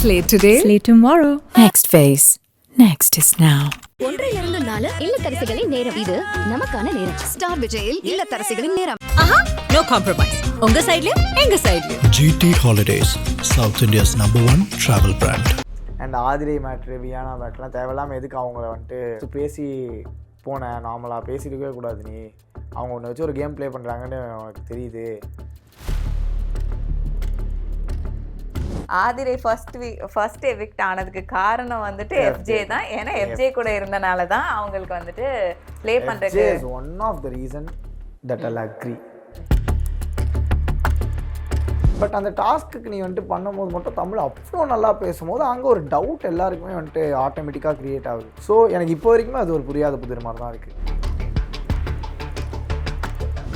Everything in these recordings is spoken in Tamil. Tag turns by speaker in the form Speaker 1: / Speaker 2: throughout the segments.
Speaker 1: Slate today,
Speaker 2: Slate tomorrow.
Speaker 3: Next phase. Next is now.
Speaker 4: ஒன்றிலிருந்து 4 இல்லத்தரசிகளின் நேரம். இது நமக்கான நேரம். ஸ்டார் விஜயில் இல்லத்தரசிகளின் நேரம்.
Speaker 1: no compromise. உங்க சைடுலயும் எங்க சைடுலயும்.
Speaker 5: GT Holidays, South India's #1 travel brand.
Speaker 6: And Aadhirai matter Viyana மேட்ருலாம் தேவையில்லாமல் எதுக்கு அவங்கள வந்துட்டு பேசி போனேன். நார்மலாக பேசியிருக்கவே கூடாது. நீ அவங்க ஒன்று வச்சு ஒரு கேம் ப்ளே பண்ணுறாங்கன்னு உனக்கு தெரியுது.
Speaker 7: ஆதிரை ஃபர்ஸ்ட் எவிக்ட் ஆனதுக்கு காரணம் வந்துட்டு எஃப்ஜே தான். ஏன்னா எஃப்ஜே கூட இருந்தனால தான் அவங்களுக்கு வந்துட்டு ப்ளே பண்ணுறது
Speaker 6: one of the reason that I'll agree. But அந்த டாஸ்க்கு நீ வந்துட்டு பண்ணும்போது மட்டும் தமிழ் அவ்வளோ நல்லா பேசும்போது அங்கே ஒரு டவுட் எல்லாருக்குமே வந்துட்டு ஆட்டோமேட்டிக்காக க்ரியேட் ஆகுது. ஸோ எனக்கு இப்போ வரைக்குமே அது ஒரு புரியாத புதிர் மாதிரி தான் இருக்குது.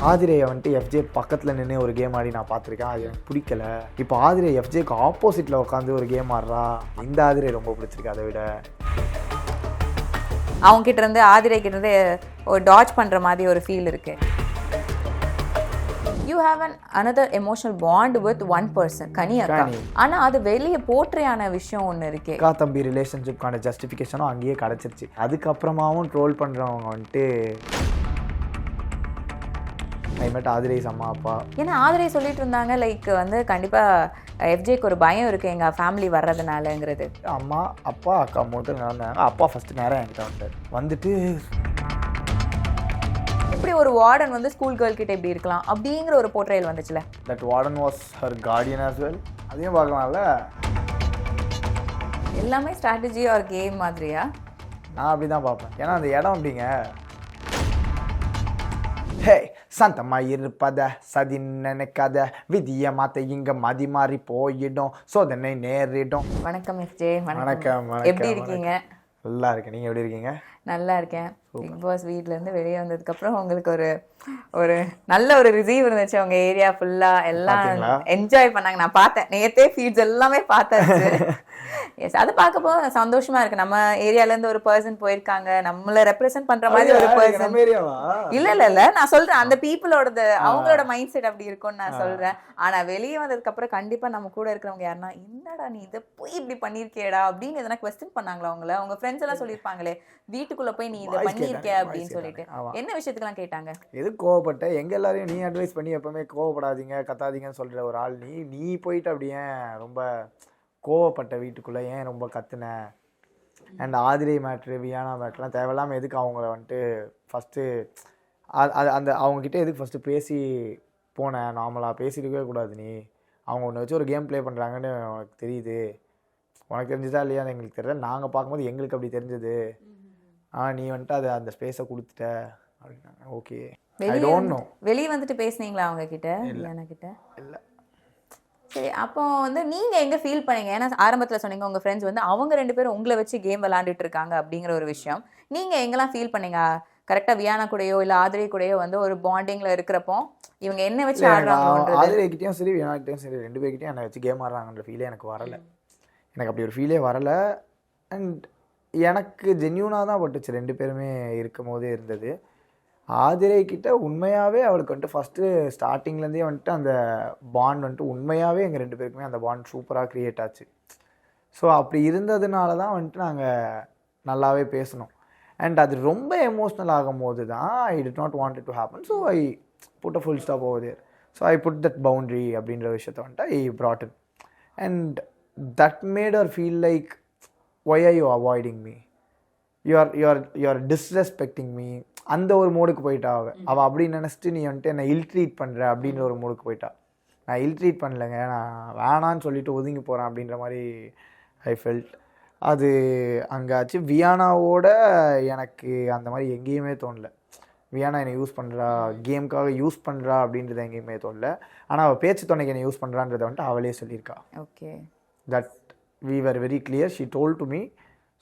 Speaker 6: ஆதிரையை வந்துட்டு எஃப்ஜே பக்கத்தில் நின்று ஒரு கேம் ஆடி நான் பார்த்துருக்கேன். அது எனக்கு பிடிக்கல. இப்போ ஆதிரை எஃப்ஜேக்கு ஆப்போசிட்டில் உட்காந்து ஒரு கேம் ஆடுறா. இந்த ஆதிரை ரொம்ப பிடிச்சிருக்கு. அதை விட
Speaker 7: அவங்க கிட்ட இருந்து ஆதிரை கிட்ட இருந்து ஒரு டாட்ஜ் பண்ணுற மாதிரி ஒரு ஃபீல் இருக்கு. You have another emotional bond with one person, கனி அக்கா. ஆனால் அது வெளியே போற்றையான விஷயம் ஒன்று இருக்கு.
Speaker 6: அக்கா தம்பி ரிலேஷன்ஷிப்கான ஜஸ்டிஃபிகேஷனும் அங்கேயே கிடச்சிருச்சு. அதுக்கப்புறமாவும் ட்ரோல் பண்ணுறவங்க வந்துட்டு ஐமேட் ஆதிரைஸ் அம்மா அப்பா.
Speaker 7: ஏன்னா ஆதிரை சொல்லிட்டு இருந்தாங்க லைக் வந்து கண்டிப்பாக எஃப்ஜேக்கு ஒரு பயம் இருக்குது எங்கள் ஃபேமிலி வர்றதுனாலங்கிறது.
Speaker 6: அம்மா அப்பா அக்கா மட்டும் நடந்தாங்க. அப்பா ஃபஸ்ட்டு நேரம் என்கிட்ட வந்துட்டு
Speaker 7: இப்படி ஒரு வார்டன் வந்து ஸ்கூல் கேர்ள் கிட்ட இப்படி இருக்கலாம் அப்படிங்கிற ஒரு போர்ட்ரேயல் வந்துச்சுல.
Speaker 6: That warden was her guardian as well. அதையும் பார்க்கலாம்ல.
Speaker 7: எல்லாமே ஸ்ட்ராட்டஜி ஒரு கேம் மாதிரியா?
Speaker 6: நான் அப்படி தான் பார்ப்பேன். ஏன்னா அந்த இடம் அப்படிங்க. ஹே சந்தமா இருப்பத சதி நினைக்காத விதிய மாத்த இங்க மதி மாறி போயிடும் சோதனை நேரிடும்.
Speaker 7: வணக்கம் எஃப்ஜே.
Speaker 6: வணக்கம்.
Speaker 7: எப்படி இருக்கீங்க?
Speaker 6: நல்லா இருக்கேன். நீங்கள் எப்படி இருக்கீங்க?
Speaker 7: நல்லா இருக்கேன். பிக் பாஸ் வீட்லேருந்து வெளியே வந்ததுக்கப்புறம் உங்களுக்கு ஒரு நல்ல ஒரு ரிசீவ் இருந்துச்சு. அவங்க ஏரியா ஃபுல்லாக எல்லாம் என்ஜாய் பண்ணாங்க. நான் பார்த்தேன் நேற்றே ஃபீட்ஸ் எல்லாமே பார்த்தாச்சு. எஸ், அதை பார்க்கப்போ சந்தோஷமா இருக்கு. நம்ம ஏரியாலேருந்து ஒரு பர்சன் போயிருக்காங்க, நம்மளை ரெப்ரசென்ட் பண்ற மாதிரி ஒரு பர்சன். இல்ல நான் சொல்றேன் அந்த பீப்புளோடது அவங்களோட மைண்ட் செட் அப்படி இருக்கும்னு நான் சொல்றேன். ஆனா வெளியே வந்ததுக்கு அப்புறம் கண்டிப்பா நம்ம கூட இருக்கிறவங்க யாருன்னா என்னடா நீ இதை போய் இப்படி பண்ணிருக்கேடா அப்படின்னு எதனா குவெஸ்டின் பண்ணாங்களா? அவங்க ஃப்ரெண்ட்ஸ் எல்லாம் சொல்லியிருப்பாங்களே வீட்டுக்குள்ள போய் நீ இதை பண்ணிருக்க அப்படின்னு சொல்லிட்டு என்ன விஷயத்துக்கெல்லாம் கேட்டாங்க?
Speaker 6: எது கோவப்பட்ட? எங்க எல்லாரையும் நீ அட்வைஸ் பண்ணி எப்பவுமே கோவப்படாதீங்க கத்தாதீங்கன்னு சொல்ற ஒரு ஆள் நீ போயிட்டு அப்படியே ரொம்ப கோவப்பட்ட வீட்டுக்குள்ளே ஏன் ரொம்ப கத்துன? அண்ட் ஆதிரை மேட்ரு வியானா மேட்ருலாம் தேவையில்லாமல் எதுக்கு அவங்கள வந்துட்டு ஃபஸ்ட்டு அந்த அவங்கக்கிட்ட எதுக்கு ஃபஸ்ட்டு பேசி போனேன். நார்மலாக பேசியிருக்கவே கூடாது. நீ அவங்க ஒன்று வச்சு ஒரு கேம் ப்ளே பண்ணுறாங்கன்னு உனக்கு தெரியுது. உனக்கு தெரிஞ்சுதா இல்லையா எங்களுக்கு தெரியல. நாங்கள் பார்க்கும்போது எங்களுக்கு அப்படி தெரிஞ்சது. நீ வந்துட்டு அதை அந்த ஸ்பேஸை கொடுத்துட்ட அப்படின்னாங்க. Okay, I don't know.
Speaker 7: வெளியே வந்துட்டு பேசுனீங்களா அவங்க கிட்ட? வியானா கிட்ட இல்லை. சரி, அப்போ வந்து நீங்கள் எங்கே ஃபீல் பண்ணீங்க? ஏன்னா ஆரம்பத்தில் சொன்னீங்க உங்கள் ஃப்ரெண்ட்ஸ் வந்து அவங்க 2 பேரும் உங்களை வச்சு கேம் விளாண்டுட்டு இருக்காங்க அப்படிங்கிற ஒரு விஷயம். நீங்கள் எங்கெல்லாம் ஃபீல் பண்ணீங்க? கரெக்டாக வியானா கூடயோ இல்லை ஆதிரை கூடயோ வந்து ஒரு பாண்டிங்கில் இருக்கிறப்போ இவங்க என்ன வச்சு ஆடுறாங்க?
Speaker 6: ஆதிரைக்கிட்டையும் சரி வியானாக்கிட்டையும் சரி 2 பேர்கிட்டையும் என்னை வச்சு கேம் ஆடுறாங்கன்ற ஃபீலே எனக்கு வரலை. எனக்கு அப்படி ஒரு ஃபீலே வரலை. அண்ட் எனக்கு ஜென்யூனாக தான் பட்டுச்சு 2 பேருமே இருக்கும் போதே இருந்தது. ஆதிரை கிட்ட உண்மையாகவே அவளுக்கு வந்துட்டு ஃபஸ்ட்டு ஸ்டார்டிங்லேருந்தே வந்துட்டு அந்த பாண்ட் வந்துட்டு உண்மையாகவே எங்கள் 2 பேருக்குமே அந்த பாண்ட் சூப்பராக க்ரியேட் ஆச்சு. ஸோ அப்படி இருந்ததுனால தான் வந்துட்டு நாங்கள் நல்லாவே பேசணும். அண்ட் அது ரொம்ப எமோஷ்னல் ஆகும் போது தான் I did not want it to happen. So I put a full stop over there. So I put that boundary அப்படின்ற விஷயத்தை வந்துட்டு I brought in. And that made her feel like why are you avoiding me? you are disrespecting me. அந்த ஒரு மூடுக்கு போயிட்டா அவள் அப்படி நினச்சிட்டு நீ வந்துட்டு என்னை இல்ட்ரீட் பண்ணுற அப்படின்ற ஒரு மூடுக்கு போயிட்டா. நான் இல்ட்ரீட் பண்ணலைங்க, நான் வேணான்னு சொல்லிட்டு ஒதுங்கி போகிறேன் அப்படின்ற மாதிரி ஐ ஃபெல்ட். அது அங்காச்சு. வியானாவோட எனக்கு அந்த மாதிரி எங்கேயுமே தோணலை. வியானா என்னை யூஸ் பண்ணுறா, கேமுக்காக யூஸ் பண்ணுறா அப்படின்றது எங்கேயுமே தோணலை. ஆனால் அவள் பேச்சு துணைக்கு என்னை யூஸ் பண்ணுறான்றதை வந்துட்டு அவளே சொல்லியிருக்கா.
Speaker 7: Okay,
Speaker 6: that we were very clear. She told to me.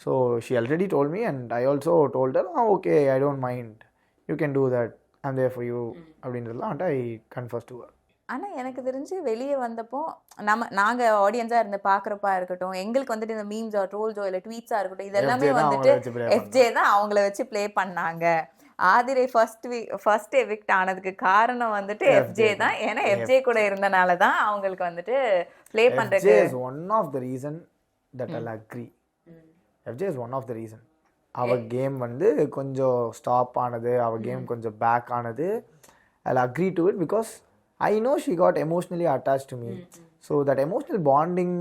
Speaker 6: So she already told me and I also told her, okay, I don't mind. You can do that. I'm there for you. அப்படின்றதுலாம் I confessed to her.
Speaker 7: ஆனால் எனக்கு தெரிஞ்சு வெளியே வந்தப்போ நாங்கள் ஆடியன்ஸாக இருந்து பார்க்குறப்பா இருக்கட்டும், எங்களுக்கு வந்துட்டு இந்த மீம்ஸோ ட்ரோல்ஸோ இல்லை ட்வீட்ஸாக இருக்கட்டும், இதெல்லாமே வந்துட்டு எஃப்ஜே தான் அவங்கள வச்சு ப்ளே பண்ணாங்க. ஆதிரை ஃபர்ஸ்ட் எவிக்ட் ஆனதுக்கு காரணம் வந்துட்டு எஃப்ஜே தான். ஏன்னா எஃப்ஜே கூட இருந்தனால தான் அவங்களுக்கு வந்துட்டு ப்ளே பண்ணுறது
Speaker 6: one of the reason that I'll agree. FJ is one of the reason. அவ கேம் வந்து கொஞ்சம் ஸ்டாப் ஆனது, அவ கேம் கொஞ்சம் பேக் ஆனது, I'll agree to it because I know she got emotionally attached to me. So that emotional bonding,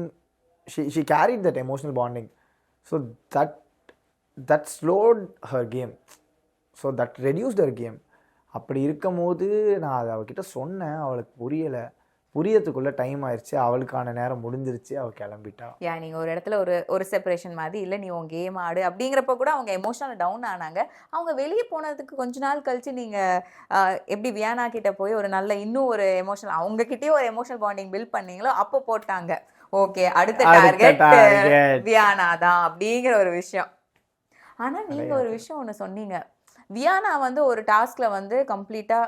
Speaker 6: she carried that emotional bonding. So that slowed her game. So that reduced her game. அப்படி இருக்கும் போது நான் அதை அவகிட்ட சொன்னேன், அவளுக்கு புரியறதுக்குள்ள டைம் ஆயிடுச்சு, அவளுக்கான நேரம் முடிஞ்சிருச்சு, அவள் கிளம்பிட்டா.
Speaker 7: நீங்கள் ஒரு இடத்துல ஒரு செப்பரேஷன் மாதிரி இல்லை, நீ உன் கேம் ஆடு அப்படிங்கிறப்ப கூட அவங்க எமோஷனல் டவுன் ஆனாங்க. அவங்க வெளியே போனதுக்கு கொஞ்ச நாள் கழிச்சு நீங்கள் எப்படி வியானா கிட்ட போய் ஒரு நல்ல இன்னும் ஒரு எமோஷனல் அவங்ககிட்டயே ஒரு எமோஷனல் பாண்டிங் பில்ட் பண்ணீங்களோ அப்போ போட்டாங்க ஓகே அடுத்த டார்கெட் வியானா தான் அப்படிங்கிற ஒரு விஷயம். ஆனால் நீங்கள் ஒரு விஷயம் ஒன்று சொன்னீங்க, வியானா வந்து ஒரு டாஸ்க்ல வந்து கம்ப்ளீட்டா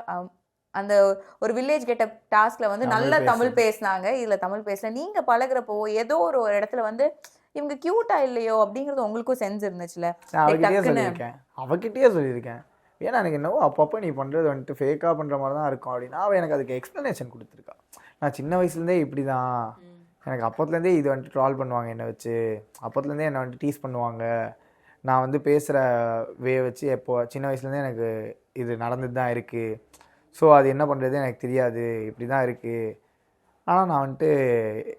Speaker 7: அந்த ஒரு வில்லேஜ் கெட்ட டாஸ்க்ல வந்து நல்ல தமிழ் பேசினாங்க, இதுல தமிழ் பேசல. நீங்க பழகுறப்போ ஏதோ ஒரு இடத்துல வந்து இவங்க கியூட்டா இல்லையோ அப்படிங்கறது உங்களுக்கும் சென்ஸ் இருந்துச்சுல?
Speaker 6: அவகிட்டயே சொல்லியிருக்கேன், ஏன்னா எனக்கு என்னவோ அப்பப்போ நீ பண்றது வந்துட்டு ஃபேக்கா பண்ற மாதிரி தான் இருக்கும் அப்படின்னா அவள் எனக்கு அதுக்கு எக்ஸ்பிளனேஷன் கொடுத்துருக்கா. நான் சின்ன வயசுலேருந்தே இப்படி தான், எனக்கு அப்போத்துலேருந்தே இது வந்துட்டு ட்ரால் பண்ணுவாங்க என்னை வச்சு, அப்போத்துலேருந்தே என்னை வந்துட்டு டீஸ் பண்ணுவாங்க, நான் வந்து பேசுகிற வே வச்சு எப்போ சின்ன வயசுலேருந்தே எனக்கு இது நடந்துட்டு தான் இருக்குது. ஸோ அது என்ன பண்ணுறது எனக்கு தெரியாது, இப்படி தான் இருக்குது, ஆனால் நான் வந்துட்டு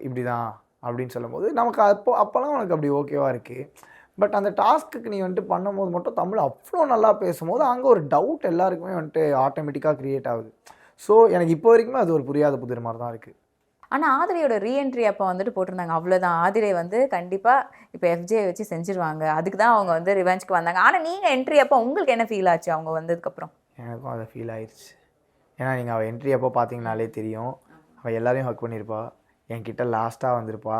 Speaker 6: இப்படி தான் அப்படின்னு சொல்லும் போது நமக்கு அப்போல்லாம் உனக்கு அப்படி ஓகேவாக இருக்குது. பட் அந்த டாஸ்க்கு நீ வந்துட்டு பண்ணும்போது மட்டும் தமிழ் அவ்வளோ நல்லா பேசும்போது அங்கே ஒரு டவுட் எல்லாருக்குமே வந்துட்டு ஆட்டோமேட்டிக்காக க்ரியேட் ஆகுது. ஸோ எனக்கு இப்போ வரைக்குமே அது ஒரு புரியாத புதிர் மாதிரி தான் இருக்குது.
Speaker 7: ஆனால் ஆதிரையோட ரீஎன்ட்ரி அப்போ வந்துட்டு போட்டிருந்தாங்க, அவ்வளோதான் ஆதிரை வந்து கண்டிப்பாக இப்போ எஃப்ஜே வச்சு செஞ்சுருவாங்க, அதுக்கு தான் அவங்க வந்து ரிவெஞ்சுக்கு வந்தாங்க. ஆனால் நீங்கள் என்ட்ரி அப்போ உங்களுக்கு என்ன ஃபீல் ஆச்சு அவங்க வந்ததுக்கப்புறம்?
Speaker 6: எனக்கும் அதை ஃபீல் ஆயிடுச்சு. ஏன்னா நீங்கள் அவள் என்ட்ரி அப்போ பார்த்தீங்கனாலே தெரியும், அவள் எல்லாரையும் ஹக் பண்ணியிருப்பா, என்கிட்ட லாஸ்ட்டாக வந்திருப்பா,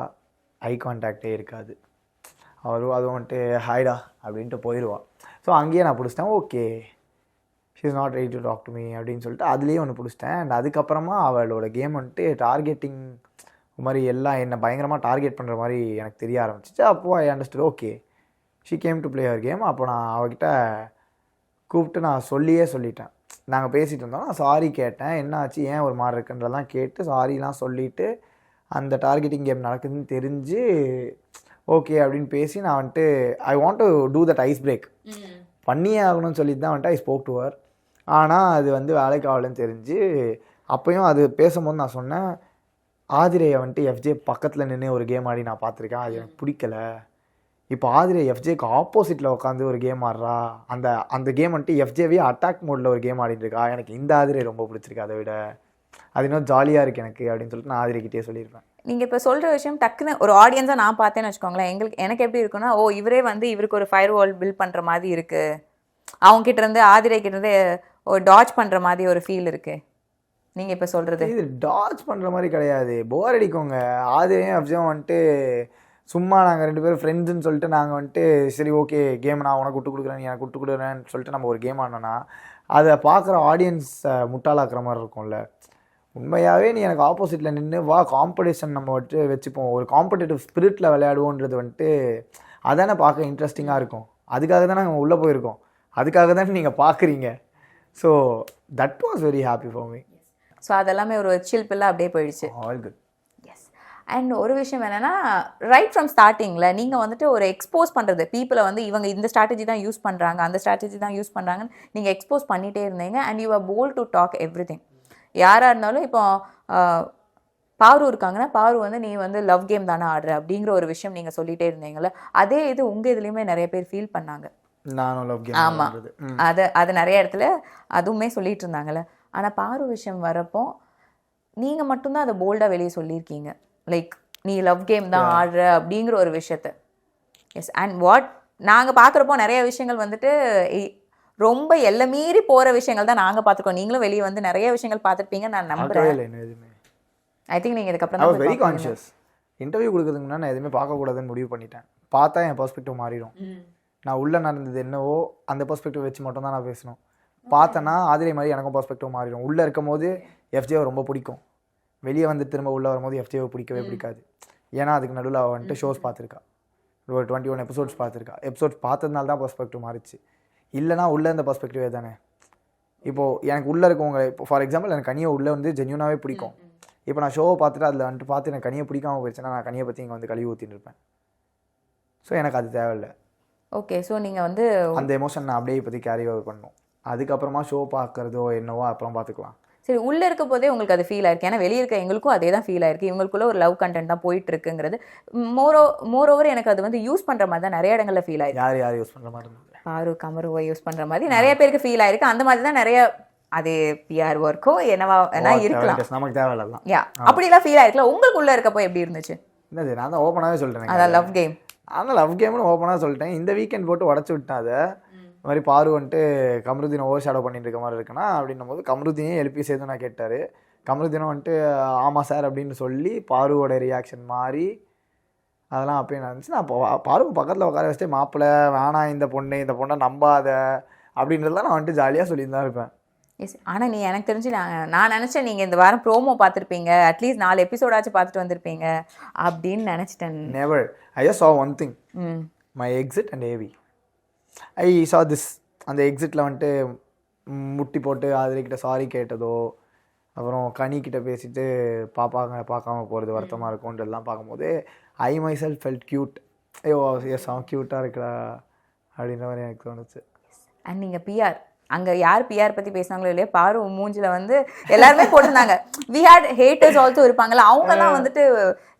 Speaker 6: ஐ கான்டாக்டே இருக்காது, அவரும் அதுவும் வந்துட்டு ஹாய்டா அப்படின்ட்டு போயிடுவா. ஸோ அங்கேயே நான் பிடிச்சிட்டேன், okay she is not ready to talk to me அப்படின்னு சொல்லிட்டு அதுலேயே ஒன்று பிடிச்சிட்டேன். அண்ட் அதுக்கப்புறமா அவளோட கேம் வந்துட்டு டார்கெட்டிங் மாதிரி எல்லாம் என்னை பயங்கரமாக டார்கெட் பண்ணுற மாதிரி எனக்கு தெரிய ஆரம்பிச்சிச்சு. அப்போது I understood okay she came to play her game. அப்போ நான் அவகிட்ட கூப்பிட்டு நான் சொல்லிட்டேன், நாங்கள் பேசிகிட்டு இருந்தோம், நான் சாரி கேட்டேன், என்ன ஆச்சு ஏன் ஒரு மாதிரி இருக்குன்றதெல்லாம் கேட்டு சாரிலாம் சொல்லிவிட்டு அந்த டார்கெட்டிங் கேம் நடக்குதுன்னு தெரிஞ்சு ஓகே அப்படின்னு பேசி நான் வந்துட்டு I want to do that ice break பண்ணியே ஆகணும்னு சொல்லிட்டு தான் வந்துட்டு ஐ ஸ்போக் டு ஹர். ஆனால் அது வந்து வேலைக்கு ஆகலன்னு தெரிஞ்சு அப்போயும் அது பேசும்போது நான் சொன்னேன், ஆதிரையை வந்துட்டு எஃப்ஜே பக்கத்தில் நின்று ஒரு கேம் ஆடி நான் பார்த்துருக்கேன், அது எனக்கு பிடிக்கல. இப்போ ஆதிரை எஃப்ஜேக்கு ஆப்போசிட்டில் உட்காந்து ஒரு கேம் ஆடுறா, அந்த கேம் வந்துட்டு எஃப்ஜேவே அட்டாக் மோடில் ஒரு கேம் ஆடிட்டு இருக்கா, எனக்கு இந்த ஆதிரை ரொம்ப பிடிச்சிருக்கு, அதை விட அது இன்னும் ஜாலியாக இருக்குது எனக்கு அப்படின்னு சொல்லிட்டு நான் ஆதிரைக்கிட்டே சொல்லியிருப்பேன்.
Speaker 7: நீங்கள் இப்போ சொல்கிற விஷயம் டக்குன்னு ஒரு ஆடியன்ஸாக நான் பார்த்தேன்னு வச்சுக்கோங்களேன், எனக்கு எப்படி இருக்குன்னா, ஓ இவரே வந்து இவருக்கு ஒரு ஃபயர் வால் பில்ட் பண்ணுற மாதிரி இருக்குது, அவங்ககிட்ட இருந்து ஆதிரை கிட்ட இருந்து ஒரு டாட்ச் பண்ணுற மாதிரி ஒரு ஃபீல் இருக்குது. நீங்கள் இப்போ சொல்கிறது
Speaker 6: இது டாட்ச் பண்ணுற மாதிரி கிடையாது, போர் அடிக்கோங்க. ஆதிரையும் எஃப்ஜேவும் வந்துட்டு சும்மா நாங்கள் 2 பேரும் ஃப்ரெண்ட்ஸுன்னு சொல்லிட்டு நாங்கள் வந்துட்டு சரி ஓகே கேம் நான் உனக்கு விட்டு கொடுக்குறேன், நீ எனக்கு விட்டு கொடுக்குறேன்னு சொல்லிட்டு நம்ம ஒரு கேம் ஆனோன்னா அதை பார்க்குற ஆடியன்ஸ் முட்டாளாக்குற மாதிரி இருக்கும்ல. உண்மையாகவே நீ எனக்கு ஆப்போசிட்டில் நின்று வா காம்படிஷன் நம்ம வச்சுப்போம், ஒரு காம்படிட்டிவ் ஸ்பிரிட்டில் விளையாடுவோன்றது வந்துட்டு அதானே பார்க்க இன்ட்ரெஸ்டிங்காக இருக்கும். அதுக்காக தானே நாங்கள் உள்ளே போயிருக்கோம், அதுக்காக தானே நீங்கள் பார்க்குறீங்க. So that was very happy for me.
Speaker 7: So அதெல்லாமே ஒரு சில் பில்லாக அப்படியே போயிடுச்சு.
Speaker 6: All good.
Speaker 7: எஸ். அண்ட் ஒரு விஷயம் என்னென்னா, ரைட் ஃப்ரம் ஸ்டார்டிங்கில் நீங்கள் வந்துட்டு ஒரு எக்ஸ்போஸ் பண்ணுறது, பீப்புளை வந்து இவங்க இந்த ஸ்ட்ராட்டஜி தான் யூஸ் பண்ணுறாங்க, அந்த ஸ்ட்ராட்டஜி தான் யூஸ் பண்ணுறாங்கன்னு நீங்கள் எக்ஸ்போஸ் பண்ணிகிட்டே இருந்தீங்க. And you are bold to talk everything. யாராக இருந்தாலும் இப்போ பாரு இருக்காங்கன்னா, பாரு வந்து நீ வந்து லவ் கேம் தானே ஆடுற அப்படிங்கிற ஒரு விஷயம் நீங்கள் சொல்லிகிட்டே இருந்தீங்களே, அதே இது உங்கள் இதுலேயுமே நிறைய பேர் ஃபீல் பண்ணாங்க.
Speaker 6: நானும் லவ் கேம்.
Speaker 7: ஆமாம், அது நிறைய இடத்துல அதுவுமே சொல்லிட்டு இருந்தாங்கல்ல. ஆனால் பாரு விஷயம் வரப்போ நீங்கள் மட்டும்தான் அதை போல்டாக வெளியே சொல்லியிருக்கீங்க, லைக் நீ லவ் கேம் தான் ஆடுற அப்படிங்கிற ஒரு விஷயத்த. எஸ். அண்ட் வாட் நாங்கள் பார்க்குறப்போ நிறைய விஷயங்கள் வந்துட்டு ரொம்ப எல்லை மீறி போகிற விஷயங்கள் தான் நாங்கள் பார்த்துருக்கோம். நீங்களும் வெளியே வந்து நிறைய விஷயங்கள் பார்த்துருப்பீங்க நான் நம்புகிறேன். ஐ திங்க் நீங்கள் இதுக்கப்புறம் தான்
Speaker 6: வெரி கான்ஷியஸ். இன்டர்வியூ கொடுக்குறதுக்கு முன்னாடி நான் எதுவுமே பார்க்கக்கூடாதுன்னு முடிவு பண்ணிட்டேன். பார்த்தா என் பெர்ஸ்பெக்டிவ் மாறிடும். நான் உள்ளே நடந்தது என்னவோ அந்த பெர்ஸ்பெக்டிவ் வச்சு மட்டும் தான் நான் பேசணும். பார்த்தேன்னா ஆதிரை மாதிரி எனக்கும் பெர்ஸ்பெக்டிவ் மாறிடும். உள்ளே இருக்கும் போது எஃப்ஜேவை ரொம்ப பிடிக்கும், வெளியே வந்து திரும்ப உள்ளே வரும்போது எஃப்ஜேவை பிடிக்கவே பிடிக்காது. ஏன்னா அதுக்கு நடுவில் அவள் வந்துட்டு ஷோஸ் பார்த்துருக்கா, ஒரு 21 எபிசோட்ஸ் பார்த்துருக்கா. எபிசோட்ஸ் பார்த்ததுனால தான் பெர்ஸ்பெக்டிவ் மாறிச்சு, இல்லைனா உள்ளே இருந்த பெர்ஸ்பெக்டிவே தானே. இப்போது எனக்கு உள்ளே இருக்கவங்க, இப்போ ஃபார் எக்ஸாம்பிள் எனக்கு கனியை உள்ளே வந்து ஜென்யூனாகவே பிடிக்கும். இப்போ நான் ஷோவை பார்த்துட்டு அதில் வந்துட்டு பார்த்து எனக்கு கனியை பிடிக்காமல் போயிடுச்சுன்னா நான் கனியை பற்றி இங்கே வந்து கழுவி ஊற்றின்னு இருப்பேன். ஸோ எனக்கு அது தேவையில்லை.
Speaker 7: ஓகே, ஸோ நீங்கள் வந்து
Speaker 6: அந்த எமோஷன் நான் அப்படியே இப்போதைக்கு கேரி ஓவர் பண்ணணும். அதுக்கப்புறமா ஷோ பார்க்குறதோ என்னவோ அப்புறம் பார்த்துக்கலாம்.
Speaker 7: சரி, உள்ளே இருக்க போதே உங்களுக்கு அது ஃபீல் ஆயிருக்கு. ஏன்னா வெளியே இருக்க எங்களுக்கும் அதே தான் ஃபீல் ஆயிருக்கு. இவங்களுக்குள்ள ஒரு லவ் கண்டென்ட் தான் போயிட்டு இருக்குங்கிறது. மோரோவர் எனக்கு அது வந்து யூஸ் பண்ணுற மாதிரி தான் நிறைய இடங்களில் ஃபீல் ஆயிருக்கு.
Speaker 6: யார் யூஸ் பண்ணுற மாதிரி இருந்தது?
Speaker 7: பாரு கமருவை யூஸ் பண்ணுற மாதிரி நிறைய பேருக்கு ஃபீல் ஆயிருக்கு. அந்த மாதிரி தான் நிறைய அது பிஆர் ஒர்க்கோ என்னவா வேணா இருக்கலாம்.
Speaker 6: நமக்கு தேவையில்ல.
Speaker 7: யா, அப்படிலாம் ஃபீல் ஆயிருக்கலாம். உங்களுக்கு உள்ள இருக்கப்போ எப்படி இருந்துச்சு?
Speaker 6: என்னது, நான் தான் ஓப்பனாகவே சொல்லிட்டேன்.
Speaker 7: அதான் லவ் கேம்.
Speaker 6: ஆனால் லவ் கேம்னு ஓப்பனாக சொல்லிட்டேன். இந்த வீக்கெண்ட் போட்டு உடச்சி விட்டேன். அதை இந்த மாதிரி பாரு வந்துட்டு கமருதீனை ஓவர் ஷேடோ பண்ணிட்டு இருக்க மாதிரி இருக்குன்னா அப்படின்னும் போது கமருதீனையும் எழுப்பி சேர்த்து நான் கேட்டார். கமருதீனும் வந்துட்டு ஆமாம் சார் அப்படின்னு சொல்லி பாருவோட ரியாக்ஷன் மாறி அதெல்லாம் அப்பயே நடந்துச்சு. நான் பாரு பக்கத்தில் உட்கார வச்சுட்டு மாப்பிள்ளை வேணாம் இந்த பொண்ணை நம்பாத அப்படின்றதெல்லாம் நான் வந்துட்டு ஜாலியாக சொல்லியிருந்தான் இருப்பேன்.
Speaker 7: எஸ், ஆனால் நீ எனக்கு தெரிஞ்சு நான் நினச்சேன் நீங்கள் இந்த வாரம் ப்ரோமோ பார்த்துருப்பீங்க, அட்லீஸ்ட் 4 எபிசோடாச்சும் பார்த்துட்டு வந்திருப்பீங்க அப்படின்னு நினச்சிட்டேன்.
Speaker 6: Never. I just saw one thing, my exit and AV. I saw this. அந்த எக்ஸிட்டில் வந்துட்டு முட்டி போட்டு ஆதிரிக்கிட்ட சாரி கேட்டதோ, அப்புறம் கனிக்கிட்ட பேசிட்டு பார்க்காம போகிறது வருத்தமாக இருக்கும்ன்றதெல்லாம் பார்க்கும்போது I my self felt cute. ஐயோ எஸ் அவன் க்யூட்டாக இருக்கா அப்படின்ற மாதிரி எனக்கு தோணுச்சு. அண்ட்
Speaker 7: நீங்கள் பிஆர் அங்கே யார் பிஆர் பற்றி பேசினாங்களோ இல்லையா, பாரு மூஞ்சில் வந்து எல்லாருமே போட்டிருந்தாங்க. வி ஹேட் ஹேட்டர்ஸ் ஆல்சோ இருப்பாங்கல்ல, அவங்கெல்லாம் வந்துட்டு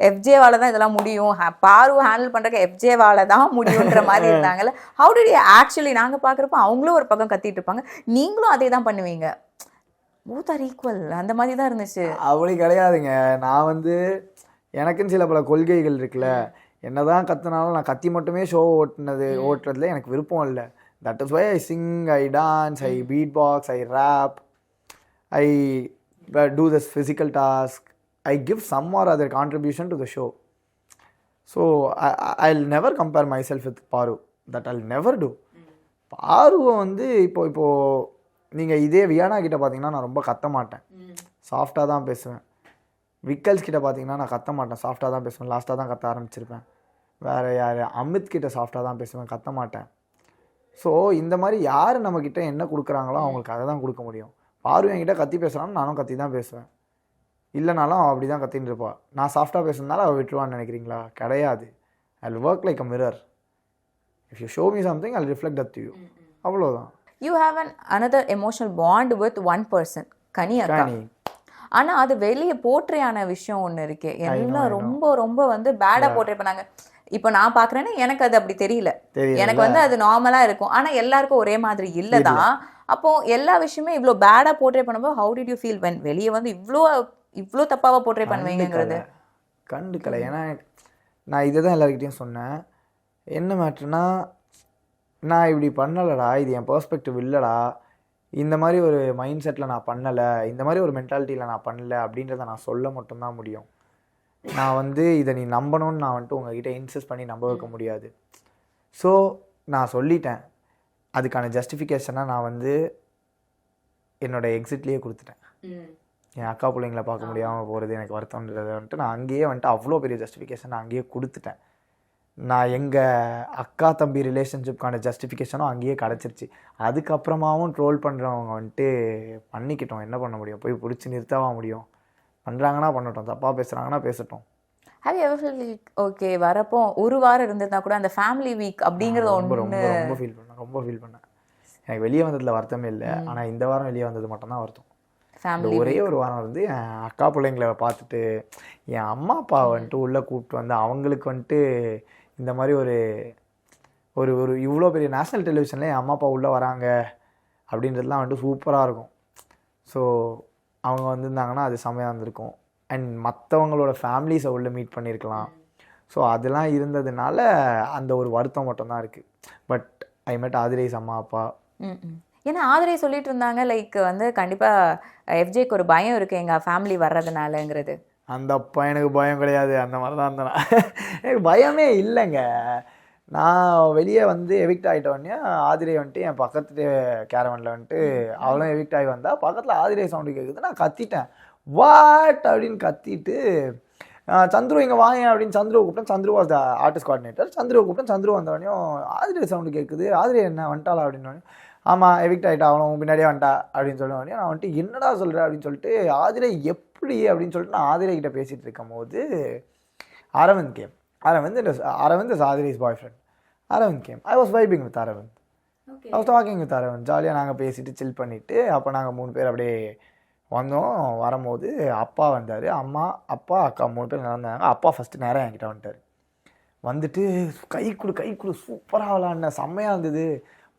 Speaker 7: எஃப்ஜேவால தான் இதெல்லாம் முடியும், பாரு ஹேண்டில் பண்ணுறக்கு எஃப்ஜேவால தான் முடியுன்ற மாதிரி இருந்தாங்கல்ல. How did you actually? நாங்கள் பார்க்குறப்ப அவங்களும் ஒரு பக்கம் கத்திட்டு இருப்பாங்க, நீங்களும் அதே தான் பண்ணுவீங்க. போத் ஆர் ஈக்குவல் அந்த மாதிரி தான் இருந்துச்சு.
Speaker 6: அப்படி கிடையாதுங்க. நான் வந்து எனக்குன்னு சில பல கொள்கைகள் இருக்குல்ல. என்னதான் கத்துனாலும் நான் கத்தி மட்டுமே ஷோ ஓட்டுறதுல எனக்கு விருப்பம் இல்லை. That is why I sing, I dance, I beatbox, I rap, I do this physical task. I give some or other contribution to the show. So I'll never compare myself with Paru. That I'll never do. பாருவை வந்து இப்போ நீங்கள் இதே வியானா கிட்ட பார்த்தீங்கன்னா நான் ரொம்ப கத்த மாட்டேன், சாஃப்டாக தான் பேசுவேன். விக்கல்ஸ் கிட்ட பார்த்தீங்கன்னா நான் கத்த மாட்டேன், சாஃப்டாக தான் பேசுவேன். லாஸ்ட்டாக தான் கத்த ஆரம்பிச்சிருப்பேன். வேறு யார் அமித் கிட்ட சாஃப்டாக தான் பேசுவேன், கத்த மாட்டேன். ஸோ இந்த மாதிரி யார் நம்மக்கிட்ட என்ன கொடுக்குறாங்களோ அவங்களுக்கு அதை தான் கொடுக்க முடியும். பாரு என்கிட்ட கத்தி பேசுகிறான்னு நானும் கத்தி தான் பேசுவேன், இல்லைனாலும் அவள் அப்படி தான் கத்தின்னு இருப்பாள். நான் சாஃப்டாக பேசுறதுனால அவள் விட்டுருவான்னு நினைக்கிறீங்களா? கிடையாது. I will work like a mirror. If you show me something I will reflect that to you. அவ்வளோதான்.
Speaker 7: You have another emotional bond with one person, கனி அக்கா. ஆனால் அது வெளியே போர்ட்ரேயான விஷயம் ஒன்று இருக்கு. எல்லாம் ரொம்ப ரொம்ப வந்து பேடாக போர்ட்ரே பண்ணாங்க. இப்போ நான் பார்க்குறேன்னா எனக்கு அது அப்படி தெரியல, எனக்கு வந்து அது நார்மலாக இருக்கும். ஆனால் எல்லாருக்கும் ஒரே மாதிரி இல்லை தான். அப்போ எல்லா விஷயமே இவ்வளோ பேடாக போர்ட்ரே பண்ணும்போது how did you feel when வெளியே வந்து இவ்வளோ தப்பாக போர்ட்ரே பண்ணுவீங்கிறது?
Speaker 6: கண்டுக்கலை. ஏன்னா நான் இதை தான் எல்லாருக்கிட்டையும் சொன்னேன். என்ன மேட்ருனா, நான் இப்படி பண்ணலடா, இது என் பெர்ஸ்பெக்டிவ் இல்லைடா, இந்த மாதிரி ஒரு மைண்ட் செட்டில் நான் பண்ணலை, இந்த மாதிரி ஒரு மென்டாலிட்டியில் நான் பண்ணலை அப்படின்றத நான் சொல்ல மட்டும்தான் முடியும். நான் வந்து இதை நீ நம்பணும்னு நான் வந்துட்டு உங்ககிட்ட இன்சிஸ்ட் பண்ணி நம்ப வைக்க முடியாது. ஸோ நான் சொல்லிட்டேன். அதுக்கான ஜஸ்டிஃபிகேஷனாக நான் வந்து என்னோடய எக்ஸிட்லேயே கொடுத்துட்டேன். என் அக்கா பிள்ளைங்களை பார்க்க முடியாமல் போகிறது எனக்கு வருத்தம்ன்றதை வந்துட்டு நான் அங்கேயே வந்துட்டு அவ்வளோ பெரிய ஜஸ்டிஃபிகேஷன் நான் அங்கேயே கொடுத்துட்டேன். நான் எங்கள் அக்கா தம்பி ரிலேஷன்ஷிப்கான ஜஸ்டிஃபிகேஷனும் அங்கேயே கிடச்சிருச்சு. அதுக்கப்புறமாவும் ட்ரோல் பண்ணுறவங்க வந்துட்டு பண்ணிக்கிட்டோம், என்ன பண்ண முடியும்? போய் பிடிச்சி நிறுத்தவா முடியும்? பண்ணுறாங்கன்னா பண்ணட்டும், தப்பாக பேசுகிறாங்கன்னா பேசட்டும்.
Speaker 7: Have you ever feel okay வரப்போ ஒரு வாரம் இருந்திருந்தா கூட அந்த ஃபேமிலி வீக் அப்படிங்கிறது
Speaker 6: ரொம்ப ஃபீல் பண்ணேன். எனக்கு வெளியே வந்ததில் வருத்தமே இல்லை, ஆனால் இந்த வாரம் வெளியே வந்தது மட்டும்தான் வருத்தம். ஃபேமிலி ஒரே ஒரு வாரம் வந்து என் அக்கா பிள்ளைங்களை பார்த்துட்டு என் அம்மா அப்பா வந்துட்டு உள்ளே கூப்பிட்டு வந்து அவங்களுக்கு வந்துட்டு இந்த மாதிரி ஒரு ஒரு ஒரு இவ்வளோ பெரிய நேஷ்னல் டெலிவிஷனில் என் அம்மா அப்பா உள்ளே வராங்க அப்படின்றதுலாம் வந்துட்டு சூப்பராக இருக்கும். ஸோ அவங்க வந்திருந்தாங்கன்னா அது செமையாக இருந்திருக்கும். அண்ட் மற்றவங்களோட ஃபேமிலிஸை உள்ளே மீட் பண்ணியிருக்கலாம். ஸோ அதெல்லாம் இருந்ததுனால அந்த ஒரு வருத்தம் மட்டும்தான் இருக்குது. பட் ஐ மெட் ஆதிரேஸ் அம்மா அப்பா.
Speaker 7: ஏன்னா ஆதிரே சொல்லிட்டு இருந்தாங்க லைக் வந்து கண்டிப்பாக எஃப்ஜேக்கு ஒரு பயம் இருக்குது எங்கள் ஃபேமிலி வர்றதுனாலங்கிறது.
Speaker 6: அந்த அப்பா எனக்கு பயம் கிடையாது, அந்த மாதிரி தான் இருந்தேன். எனக்கு பயமே இல்லைங்க. நான் வெளியே வந்து எவிக்ட் ஆகிட்டோடனே ஆதிரை வந்துட்டு என் பக்கத்து கேரவனில் வந்துட்டு அவளும் எவிக்ட் ஆகி வந்தால் பக்கத்தில் ஆதிரை சவுண்டு கேட்குது. நான் கத்திட்டேன், வாட் அப்படின்னு கத்திட்டு சந்துரு இங்கே வாங்க அப்படின்னு சந்துருவை கூப்பிட்டேன். Chandru was the artist coordinator. சந்துருவை கூப்பிட்டேன். சந்துரு வந்தவனையும் ஆதிரை சவுண்டு கேட்குது, ஆதிரை என்ன வந்துட்டாளா அப்படின்னு. ஆமாம் எவிக்ட் ஆகிட்டா, அவனும் பின்னாடியே வந்துட்டா அப்படின்னு சொல்லுவானே. நான் வந்துட்டு என்னடா சொல்கிறேன் அப்படின்னு சொல்லிட்டு ஆதிரை எப்படி அப்படின்னு சொல்லிட்டு நான் ஆதிரை கிட்ட பேசிகிட்டு இருக்கும் போது Aravind game. Aravind is Adri's boyfriend. Aravind came. I was vibing with Aravind. I was talking with Aravind. ஜாலியாக நாங்கள் பேசிட்டு சில் பண்ணிவிட்டு அப்போ நாங்கள் 3 பேர் அப்படியே வந்தோம். வரும்போது அப்பா வந்தார், அம்மா அப்பா அக்கா 3 பேர் நடந்தாங்க. அப்பா ஃபஸ்ட்டு நேரம் என்கிட்ட வந்துட்டார். வந்துட்டு கை கொடு சூப்பராக விளாட்ன, செம்மையாக இருந்தது,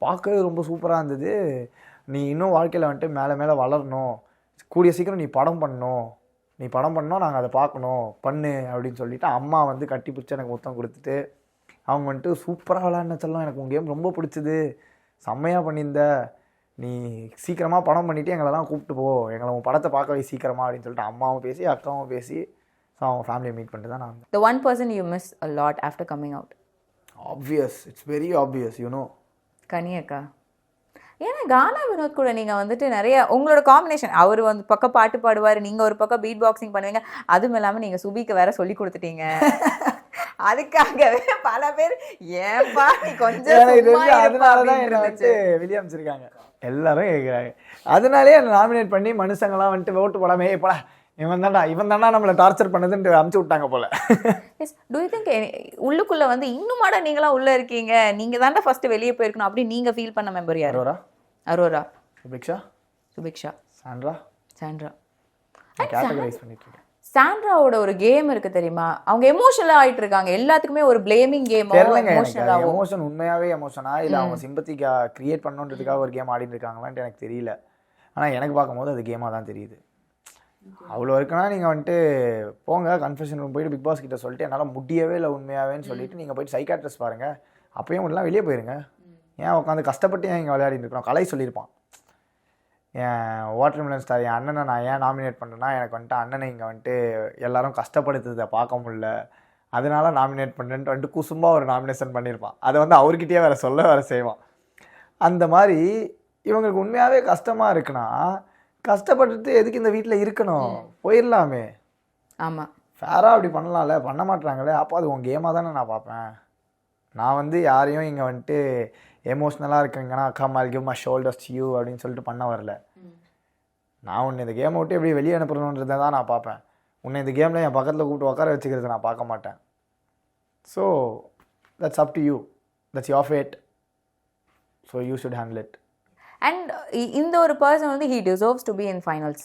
Speaker 6: பார்க்கவே ரொம்ப சூப்பராக இருந்தது, நீ இன்னும் வாழ்க்கையில் வந்துட்டு மேலே வளரணும், கூடிய சீக்கிரம் நீ படம் பண்ணணும், நாங்கள் அதை பார்க்கணும் பண்ணு அப்படின்னு சொல்லிவிட்டு அம்மா வந்து கட்டி பிடிச்சி எனக்கு முத்தம் கொடுத்துட்டு அவங்க வந்துட்டு சூப்பராக விளாட்ன செல்லம், எனக்கு உங்கள் கேம் ரொம்ப பிடிச்சிது, செம்மையாக பண்ணியிருந்த, நீ சீக்கிரமாக படம் பண்ணிவிட்டு எங்களெல்லாம் கூப்பிட்டு போ, எங்களை உன் படத்தை பார்க்க வை சீக்கிரமாக அப்படின்னு சொல்லிட்டு அம்மாவும் பேசி அக்காவும் பேசி ஸோ அவங்க ஃபேமிலியை மீட் பண்ணிட்டு தான் நான் வந்தேன்.
Speaker 7: The one person you miss a lot after coming out?
Speaker 6: Obvious, it's very obvious, you know.
Speaker 7: கனி அக்கா. ஏன்னா கானா வினோத் கூட நீங்கள் வந்துட்டு நிறைய உங்களோட காம்பினேஷன், அவர் வந்து பக்கம் பாட்டு பாடுவார், நீங்கள் ஒரு பக்கம் பீட் பாக்ஸிங் பண்ணுவீங்க, அதுவும் இல்லாமல் நீங்கள் சுபிக்கு வேற சொல்லி கொடுத்துட்டீங்க. அதுக்காகவே பல பேர் ஏன்பா நீ கொஞ்சம்
Speaker 6: அதனாலதான் என்ன வந்துட்டு வெளியே அமைச்சிருக்காங்க எல்லாரும் கேட்குறாங்க. அதனாலே என்னை நாமினேட் பண்ணி மனுஷங்களாம் வந்துட்டு ஓட்டு போடாமே போடா இவன் தாண்டா நம்மளை டார்ச்சர் பண்ணதுன்ட்டு அமுச்சு விட்டாங்க போல.
Speaker 7: எஸ், டு யூ திங்க் உள்ளுக்குள்ள வந்து இன்னுமாடா நீங்களாம் உள்ள இருக்கீங்க, நீங்க தாண்டா ஃபர்ஸ்ட் வெளியே போயிருக்கணும் அப்படி நீங்க ஃபீல் பண்ண மெம்பர் யார்? அரோரா, சுபிக்ஷா, சாண்ட்ரா
Speaker 6: கேட்டகரைஸ் பண்ணிட்டு இருக்கேன்.
Speaker 7: சாண்ட்ராவோட ஒரு கேம் இருக்கு தெரியுமா, அவங்க எமோஷனலா ஆயிட்டு இருக்காங்க, எல்லாத்துக்குமே ஒரு பிளேமிங் கேம்.
Speaker 6: எமோஷன் உண்மையாவே எமோஷனா இல்ல அவங்க சிம்பத்திக்கா கிரியேட் பண்ணணுன்றதுக்காக ஒரு கேம் ஆடிட்டு இருக்காங்களான்ட்டு எனக்கு தெரியல. ஆனா எனக்கு பார்க்கும்போது அது கேமா தான் தெரியுது. அவ்வளோ இருக்குன்னா நீங்கள் வந்துட்டு போங்க கன்ஃபெஷன் ரூம் போயிட்டு பிக் பாஸ் கிட்ட சொல்லிட்டு என்னால் முடியவே இல்லை உண்மையாவேன்னு சொல்லிட்டு நீங்கள் போயிட்டு சைக்காட்ரிஸ்ட் பாருங்கள், அப்பயும் முடியலாம் வெளியே போயிருங்க. ஏன் உட்காந்து கஷ்டப்பட்டு ஏன் இங்கே விளையாடிட்டு இருக்கணும்? கலை சொல்லியிருப்பான், என் வாட்டர் மிலன் ஸ்டார் என் அண்ணனை நான் ஏன் நாமினேட் பண்ணுறேன்னா எனக்கு வந்துட்டு அண்ணனை இங்கே வந்துட்டு எல்லாரும் கஷ்டப்படுத்துறதை பார்க்க முடியல, அதனால நாமினேட் பண்ணுறேன்ட்டு வந்துட்டு குசும்பாக ஒரு நாமினேஷன் பண்ணியிருப்பான். அதை வந்து அவர்கிட்டயே வேறு செய்வான். அந்த மாதிரி இவங்களுக்கு உண்மையாகவே கஷ்டமாக இருக்குன்னா கஷ்டப்பட்டுட்டு எதுக்கு இந்த வீட்டில் இருக்கணும், போயிடலாமே.
Speaker 7: ஆமாம்,
Speaker 6: ஃபேராக அப்படி பண்ணலாம்ல, பண்ண மாட்டாங்களே. அப்போ அது உன் கேமாக தானே நான் பார்ப்பேன். நான் வந்து யாரையும் இங்கே வந்துட்டு எமோஷ்னலாக இருக்குங்கன்னா அக்கா கிவ் மை ஷோல்டர்ஸ் யூ அப்படின்னு சொல்லிட்டு பண்ண வரல. நான் உன்னை இந்த கேமை விட்டு எப்படி வெளியே அனுப்புறணுன்றதை தான் நான் பார்ப்பேன். உன்னை இந்த கேமில் என் பக்கத்தில் கூப்பிட்டு உட்கார வச்சுக்கிறத நான் பார்க்க மாட்டேன். So that's up to you, that's your fate, so you should handle it.
Speaker 7: And இந்த ஒரு பர்சன் வந்து he deserves to be in finals.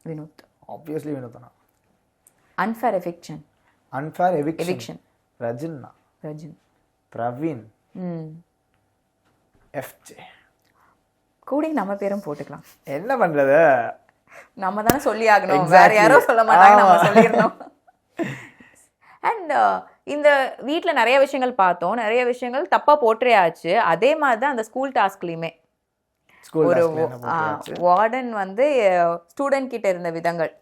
Speaker 7: Vinod
Speaker 6: obviously Vinod தான்.
Speaker 7: unfair eviction
Speaker 6: Rajin, Praveen, FJ
Speaker 7: கூட நம்ம பேரும் போட்டுக்கலாம்.
Speaker 6: என்ன பண்றது,
Speaker 7: நம்ம தானே சொல்லி ஆகணும், வேற யாரும் சொல்ல மாட்டாங்க, நம்ம சொல்லிடணும். அண்ட் இந்த வீட்டில் நிறைய விஷயங்கள் பார்த்தோம், நிறைய விஷயங்கள் தப்பாக போற்றே ஆச்சு. அதே மாதிரி தான் அந்த ஸ்கூல் டாஸ்க்லையுமே ஒரு வார்டன் வந்து ஸ்டூடெண்ட் கிட்ட இருந்த விதங்கள்,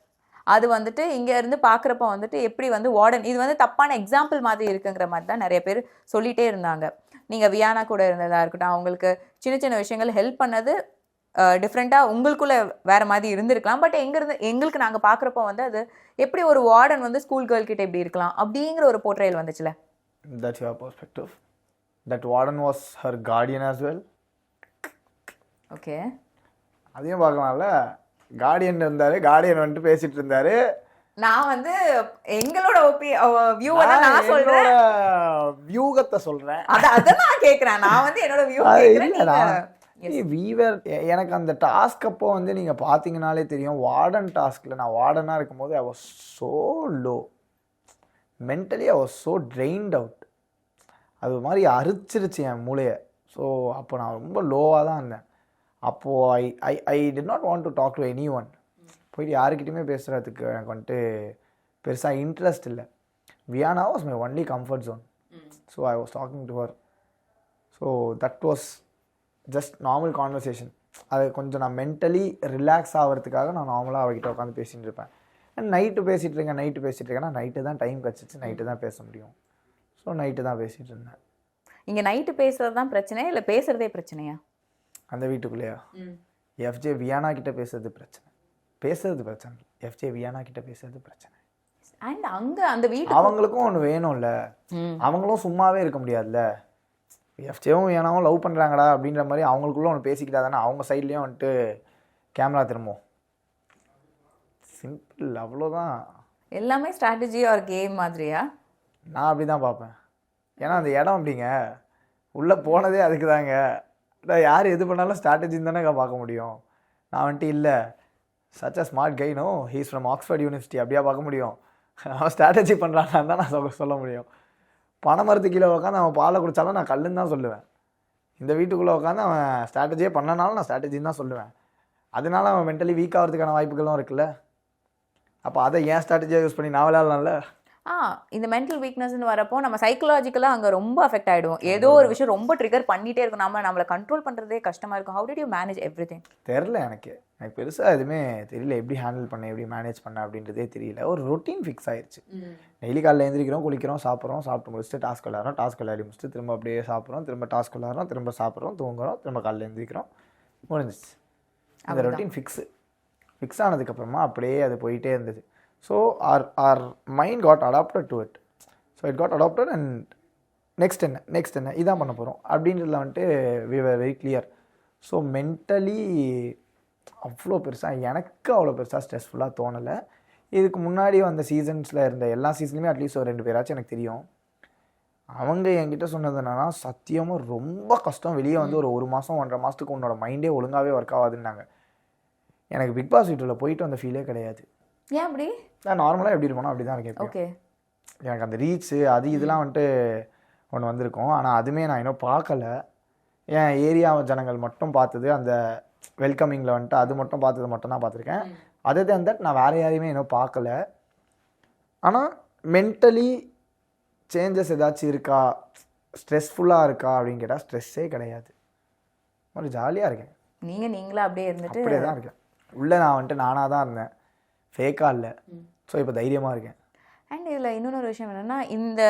Speaker 7: அது வந்துட்டு இங்கே இருந்து பார்க்குறப்ப வந்துட்டு எப்படி வந்து வார்டன் இது வந்து தப்பான எக்ஸாம்பிள் மாதிரி இருக்குங்கிற மாதிரி தான் நிறைய பேர் சொல்லிகிட்டே இருந்தாங்க. நீங்கள் வியானா கூட இருந்ததாக இருக்கட்டும், அவங்களுக்கு சின்ன சின்ன விஷயங்கள் ஹெல்ப் பண்ணது டிஃப்ரெண்ட்டாக உங்களுக்குள்ளே வேறு மாதிரி இருந்திருக்கலாம். பட் எங்களுக்கு நாங்கள் பார்க்குறப்போ வந்து அது எப்படி ஒரு வார்டன் வந்து ஸ்கூல் கேர்ள் கிட்ட இப்படி இருக்கலாம் அப்படிங்கிற ஒரு போர்ட்ரேல் வந்துச்சுல.
Speaker 6: That's your perspective. That warden was her guardian as well.
Speaker 7: Okay,
Speaker 6: அதையும் பார்க்கலாம்ல. கார்டியன் இருந்தாரு, கார்டியன் வந்துட்டு பேசிட்டு இருந்தாரு.
Speaker 7: நான் வந்து எங்களோட வியூவை தான் நான் சொல்றேன்,
Speaker 6: வியூகத்தை சொல்றேன்,
Speaker 7: அத நான் கேக்குறேன். நான் வந்து என்னோட வியூ கேக்குறேன்.
Speaker 6: எனக்கு அந்த டாஸ்க் அப்போ வந்து நீங்கள் பார்த்தீங்கனாலே தெரியும், வார்டன் டாஸ்கில் நான் வார்டனாக இருக்கும்போது I was so low mentally, I was so trained out. அது மாதிரி அரிச்சிருச்சு என் மூளையை. ஸோ அப்போ நான் ரொம்ப லோவாக தான் இருந்தேன். அப்போது I did not want to talk to anyone. போயிட்டு யாருக்கிட்டையுமே பேசுகிறதுக்கு எனக்கு வந்துட்டு பெருசாக இன்ட்ரெஸ்ட் இல்லை. Viyana was my only comfort zone. So I was talking to her. So that was just normal conversation. அது கொஞ்சம் நான் மென்டலி ரிலாக்ஸ் ஆகிறதுக்காக நான் நார்மலாக அவகிட்ட உட்காந்து பேசிகிட்டு இருப்பேன். அண்ட் நைட்டு பேசிகிட்டு இருக்கேன்னா நைட்டு தான் டைம் கிடச்சிச்சு, நைட்டு தான் பேச முடியும். ஸோ நைட்டு தான் பேசிகிட்டு இருந்தேன்.
Speaker 7: இங்கே நைட்டு பேசுகிறது தான் பிரச்சனையா இல்லை பேசுகிறதே பிரச்சனையா?
Speaker 6: அந்த வீட்டுக்குள்ளேயா? எஃப்ஜே வியானா கிட்ட பேசுறது பிரச்சனை எஃப்ஜே வியானா கிட்ட பேசுறது பிரச்சனை.
Speaker 7: அண்ட் அங்கே அந்த வீட்டு
Speaker 6: அவங்களுக்கும் ஒன்று வேணும்ல, அவங்களும் சும்மாவே இருக்க முடியாதுல்ல. எஃப்ஜேவும் வியானாவும் லவ் பண்ணுறாங்கடா அப்படின்ற மாதிரி அவங்களுக்குள்ள ஒன்று பேசிக்கிட்டா தானே அவங்க சைட்லேயும் வந்துட்டு கேமரா திரும்பும். சிம்பிள், அவ்வளோதான்.
Speaker 7: எல்லாமே ஸ்ட்ராட்டஜி ஒரு கேம் மாதிரியா?
Speaker 6: நான் அப்படி தான் பார்ப்பேன். ஏன்னா அந்த இடம் அப்படிங்க, உள்ளே போனதே அதுக்கு தாங்க. யார் எது பண்ணாலும் ஸ்ட்ராட்டஜின்னு தானே பார்க்க முடியும். நான் வந்துட்டு இல்லை such a smart guy, no he's from Oxford university அப்படியா பார்க்க முடியும். அவன் ஸ்ட்ராட்டஜி பண்ணுறான்னு தான் நான் சொல்ல முடியும். பனைமரத்து கீழே உட்காந்து அவன் பாலை குடித்தாலும் நான் கல்லுன்னு தான் சொல்லுவேன். இந்த வீட்டுக்குள்ளே உட்காந்து அவன் ஸ்ட்ராட்டஜியே பண்ணனாலும் நான் ஸ்ட்ராட்டஜின்னு தான் சொல்லுவேன். அதனால அவன் மென்டலி வீக் ஆகிறதுக்கான வாய்ப்புகளும் இருக்குல்ல. அப்போ அதை ஏன் ஸ்ட்ராட்டஜியாக யூஸ் பண்ணி நான் விளையாடலாம்ல.
Speaker 7: இந்த மென்டல் வீக்னஸ்ன்னு வரப்போ நம்ம சைக்கலாஜிக்கலாக அங்கே ரொம்ப அஃபெக்ட் ஆகிடுவோம். ஏதோ ஒரு விஷயம் ரொம்ப ட்ரிகர் பண்ணிகிட்டே இருக்கும், நம்மளை கண்ட்ரோல் பண்ணுறதே கஷ்டமாக இருக்கும். How did you manage every thing?
Speaker 6: தெரில, எனக்கு பெருசாக எதுவுமே தெரியல. எப்படி ஹேண்டில் பண்ண, எப்படி மேனேஜ் பண்ண அப்படின்றதே தெரியல. ஒரு ரொட்டீன் ஃபிக்ஸ் ஆயிடுச்சு. டெய்லி காலையில் எழுந்திரிக்கிறோம், குளிக்கிறோம், சாப்பிட்றோம் முடிச்சுட்டு டாஸ்க் விளையாடுறோம், டாஸ்க் விளையாடி முடிச்சுட்டு திரும்ப அப்படியே சாப்பிட்றோம், திரும்ப டாஸ்க் விளையாடுறோம், திரும்ப சாப்பிட்றோம், தூங்குறோம், திரும்ப காலையில் எழுந்திரிக்கிறோம், முடிஞ்சிச்சு. அந்த ரொட்டீன் ஃபிக்ஸ் ஆனதுக்கப்புறமா அப்படியே அது போயிட்டே இருந்தது. So our mind got adapted to it. So it got adapted and next என்ன இதான் பண்ண போகிறோம் அப்படின்றதுல வந்துட்டு we were very clear. So mentally அவ்வளோ பெருசாக ஸ்ட்ரெஸ்ஃபுல்லாக தோணலை. இதுக்கு முன்னாடி வந்த சீசன்ஸில் இருந்த எல்லா சீசன்லையுமே அட்லீஸ்ட் ஒரு 2 பேராச்சும் எனக்கு தெரியும். அவங்க என்கிட்ட சொன்னது என்னன்னா, சத்தியமாக ரொம்ப கஷ்டம், வெளியே வந்து ஒரு மாதம் 1.5 மாதத்துக்கு உன்னோட மைண்டே ஒழுங்காகவே ஒர்க் ஆகாதுன்னாங்க. எனக்கு பிக் பாஸ் வீட்டில் போயிட்டு வந்த ஃபீலே கிடையாது.
Speaker 7: ஏன் அப்படி?
Speaker 6: நான் நார்மலாக எப்படி இருப்பேனோ அப்படி தான் இருக்கேன்.
Speaker 7: ஓகே,
Speaker 6: எனக்கு அந்த ரீச்சு இதெல்லாம் வந்துட்டு ஒன்று வந்திருக்கும். ஆனால் அதுவுமே நான் இன்னும் பார்க்கல. என் ஏரியா ஜனங்கள் மட்டும் பார்த்தது, அந்த வெல்கமிங்கில் வந்துட்டு அது மட்டும் பார்த்தது மட்டும் தான் பார்த்துருக்கேன். அதர் தென் தட் நான் வேறு யாரையுமே இன்னும் பார்க்கல. ஆனால் மென்டலி சேஞ்சஸ் ஏதாச்சும் இருக்கா, ஸ்ட்ரெஸ்ஃபுல்லாக இருக்கா அப்படின்னு கேட்டால் ஸ்ட்ரெஸ்ஸே கிடையாது. ஒரு ஜாலியாக இருக்கேன்.
Speaker 7: நீங்களா அப்படியே இருந்துட்டு
Speaker 6: அப்படியே தான் இருக்கேன். உள்ளே நான் வந்துட்டு நானாக தான் இருந்தேன், ஃபேக்காக இல்லை. ஸோ இப்போ தைரியமாக இருக்கேன்.
Speaker 7: அண்ட் இதில் இன்னொரு விஷயம் என்னென்னா, இந்த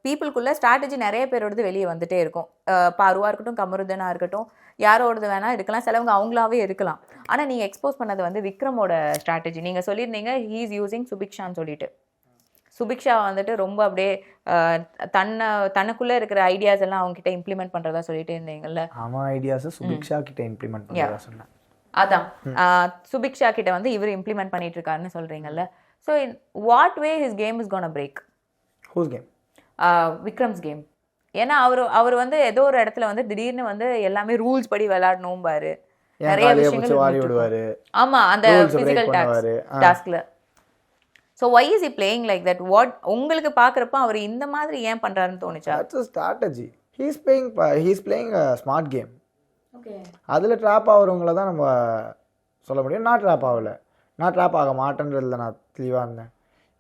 Speaker 7: பீப்புளுக்குள்ளே ஸ்ட்ராட்டஜி நிறைய பேரோடது வெளியே வந்துகிட்டே இருக்கும். பாருவாக இருக்கட்டும், கமருதனாக இருக்கட்டும், யாரோடது வேணால் இருக்கலாம், சிலவங்க அவங்களாவே இருக்கலாம். ஆனால் நீங்கள் எக்ஸ்போஸ் பண்ணது வந்து விக்ரமோட ஸ்ட்ராட்டஜி. நீங்கள் சொல்லியிருந்தீங்க ஹீ இஸ் யூஸிங் சுபிக்ஷான்னு சொல்லிட்டு. சுபிக்ஷா வந்துட்டு ரொம்ப அப்படியே தனக்குள்ளே இருக்கிற ஐடியாஸ் எல்லாம் அவங்ககிட்ட இம்ப்ளிமெண்ட் பண்ணுறதா சொல்லிட்டு இருந்தீங்கல்ல.
Speaker 6: ஆமாம், ஐடியாஸை சுபிக்ஷா கிட்ட இம்ப்ளிமெண்ட் பண்ணுறதா சொன்னேன்.
Speaker 7: அதான் சுபிக்ஷா கிட்ட வந்து இவர் இம்ப்ளிமெண்ட் பண்ணிட்டு இருக்காருன்னு சொல்கிறீங்கல்ல. So in what way his game is gonna break?
Speaker 6: Who's game?
Speaker 7: Vikram's game. ஏன்னா அவர் வந்து ஏதோ ஒரு இடத்துல வந்து திடீர்னு வந்து எல்லாமே ரூல்ஸ் படி விளையாடணும் பாரு, நிறைய விஷயங்கள். ஆமா, அந்த பிசிக்கல் டாஸ்க்ல. So why is he playing like that? What உங்களுக்கு பார்க்குறப்ப அவர் இந்த மாதிரி ஏன் பண்ணுறாருன்னு தோணுச்சா?
Speaker 6: Strategy. He's playing smart game. Okay, அதில் ட்ராப் ஆகிறவங்கள தான் நம்ம சொல்ல முடியும். நான் ட்ராப் ஆகலை, நான் ட்ராப் ஆக மாட்டேன்றதில் நான் தெளிவாக இருந்தேன்.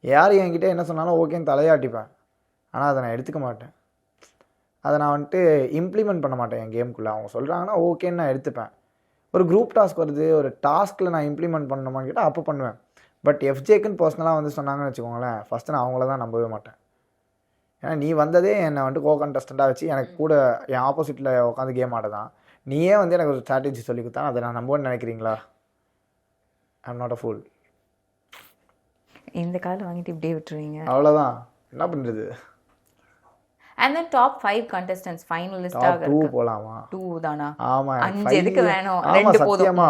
Speaker 6: யார் என்கிட்ட என்ன சொன்னாலும் ஓகேன்னு தலையாட்டிப்பேன். ஆனால் அதை நான் எடுத்துக்க மாட்டேன். அதை நான் வந்துட்டு இம்ப்ளிமெண்ட் பண்ண மாட்டேன் என் கேமுக்குள்ளே. அவங்க சொல்கிறாங்கன்னா ஓகேன்னு நான் எடுத்துப்பேன். ஒரு குரூப் டாஸ்க் வருது, ஒரு டாஸ்கில் நான் இம்ப்ளிமெண்ட் பண்ணணுமான்னு கேட்டால் அப்போ பண்ணுவேன். பட் எஃப்ஜேக்குன்னு பர்சனலாக வந்து சொன்னாங்கன்னு வச்சுக்கோங்களேன், ஃபஸ்ட்டு நான் அவங்கள தான் நம்பவே மாட்டேன். ஏன்னா நீ வந்ததே என்னை வந்துட்டு கோ கண்டஸ்டண்ட்டாக வச்சு எனக்கு கூட என் ஆப்போசிட்டில் உட்காந்து கேம் ஆட தான். நீயே வந்து எனக்கு ஒரு ஸ்ட்ராட்டஜி சொல்லி கொடுத்தா அதை நான் நம்புவேன்னு நினைக்கிறீங்களா? I am not a pool.
Speaker 7: இந்த காலம் வாங்கிட்டு இப்படியே விட்டுருவீங்க,
Speaker 6: அவ்வளோதான். என்ன பண்ணுறது?
Speaker 7: And then top 5 contestants finalist ஆக
Speaker 6: 2 போலாமா?
Speaker 7: 2 தானா?
Speaker 6: ஆமா,
Speaker 7: 5 எதுக்கு வேணும்? 2 போதும்.